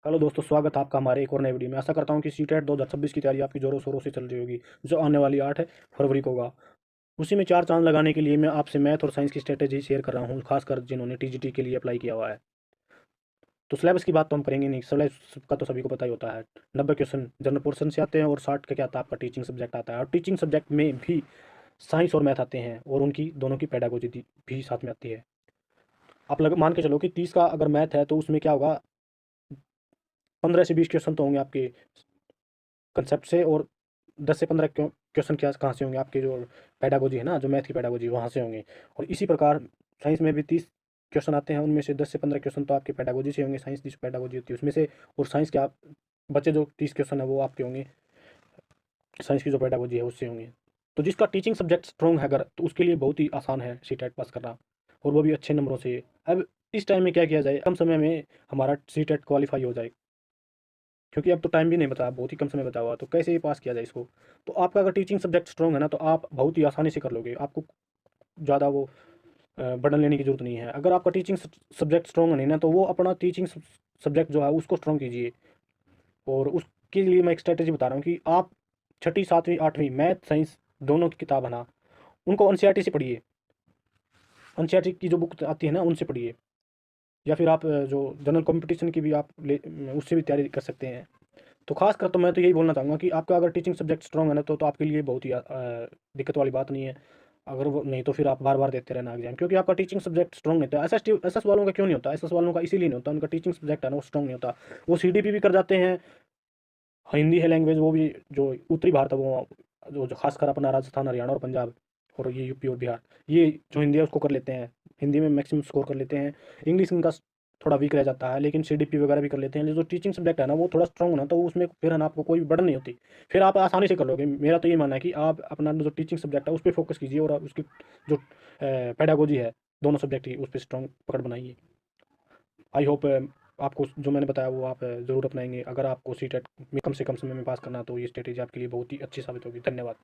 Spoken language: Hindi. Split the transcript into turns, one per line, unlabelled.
हेलो दोस्तों, स्वागत है आपका हमारे एक और नए वीडियो में। आशा करता हूं कि सीटेट 2026 की तैयारी आपकी जोरों शोरों से चल रही होगी। जो आने वाली 8 फरवरी को होगा, उसी में चार चांद लगाने के लिए मैं आपसे मैथ और साइंस की स्ट्रेटेजी शेयर कर रहा हूं, खासकर जिन्होंने टीजीटी के लिए अप्लाई किया हुआ है। तो सिलेबस की बात तो हम करेंगे नहीं, सिलेबस का तो सभी को पता ही होता है। 90 क्वेश्चन जनरल पोर्शन से आते हैं और 60 का क्या आता है आपका टीचिंग सब्जेक्ट आता है। और टीचिंग सब्जेक्ट में भी साइंस और मैथ आते हैं और उनकी दोनों की पेडागोजी भी साथ में आती है। आप मान के चलो कि 30 का अगर मैथ है तो उसमें क्या होगा, 15 से 20 क्वेश्चन तो होंगे आपके कंसेप्ट से, और 10 से 15 क्वेश्चन क्या कहाँ से होंगे, आपके जो पेडागोजी है ना, जो मैथ की पेडागोजी वहाँ से होंगे। और इसी प्रकार साइंस में भी 30 क्वेश्चन आते हैं, उनमें से 10 से 15 क्वेश्चन तो आपके पेडागोजी से होंगे, साइंस की जो पेडागोजी होती है उसमें से। और साइंस के आप बचे जो 30 क्वेश्चन है वो आपके होंगे साइंस की जो पेडागोजी है उससे होंगे। तो जिसका टीचिंग सब्जेक्ट स्ट्रॉन्ग है अगर, तो उसके लिए बहुत ही आसान है सी टेट पास करना, और वो भी अच्छे नंबरों से। अब इस टाइम में क्या किया जाए, कम समय में हमारा सी टेट क्वालिफाई हो जाए, क्योंकि अब तो टाइम भी नहीं बचा, बहुत ही कम समय बचा हुआ, तो कैसे पास किया जाए इसको। तो आपका अगर टीचिंग सब्जेक्ट स्ट्रॉन्ग है ना, तो आप बहुत ही आसानी से कर लोगे। आपको ज़्यादा वो बर्डन लेने की जरूरत नहीं है। अगर आपका टीचिंग सब्जेक्ट स्ट्रॉन्ग नहीं ना, तो वो अपना टीचिंग सब्जेक्ट जो है उसको स्ट्रॉन्ग कीजिए। और उसके लिए मैं एक स्ट्रेटेजी बता रहा हूँ कि आप छठी सातवीं आठवीं मैथ साइंस दोनों की किताब है ना, उनको एनसीईआरटी से पढ़िए। एनसीईआरटी की जो बुक आती है ना उनसे पढ़िए, या फिर आप जो जनरल कंपटीशन की भी आप उससे भी तैयारी कर सकते हैं। तो खास कर तो मैं तो यही बोलना चाहूँगा कि आपका अगर टीचिंग सब्जेक्ट स्ट्रॉन्ग है ना, तो आपके लिए बहुत ही दिक्कत वाली बात नहीं है। अगर वो नहीं तो फिर आप बार बार देते रहना एग्जाम, क्योंकि आपका टीचिंग सब्जेक्ट स्ट्रॉन्ग नहीं होता। एस एस वालों का क्यों नहीं होता, एस एस वालों का इसीलिए नहीं होता, उनका टीचिंग सब्जेक्ट है ना वो स्ट्रॉन्ग नहीं होता। वो सीडीपी भी कर जाते हैं, हिंदी है लैंग्वेज, वो भी जो उत्तरी भारत है वो जो खासकर अपना राजस्थान हरियाणा और पंजाब और ये यूपी और बिहार, ये जो हिंदी है उसको कर लेते हैं, हिंदी में मैक्सिमम स्कोर कर लेते हैं। इंग्लिश इनका थोड़ा वीक रह जाता है, लेकिन सीडीपी वगैरह भी कर लेते हैं। जो टीचिंग सब्जेक्ट है ना वो थोड़ा स्ट्रॉन्ग ना, तो उसमें फिर है ना आपको कोई बर्डन नहीं होती, फिर आप आसानी से कर लोगे। मेरा तो ये मानना है कि आप अपना जो टीचिंग सब्जेक्ट है उस पर फोकस कीजिए, और उसकी जो पेडागोजी है दोनों सब्जेक्ट की उस पर स्ट्रॉन्ग पकड़ बनाइए। आई होप आपको जो मैंने बताया वो आप ज़रूर अपनाएंगे। अगर आपको सी टेट में कम से कम समय में पास करना है, तो ये स्ट्रेटेजी आपके लिए बहुत ही अच्छी साबित होगी। धन्यवाद।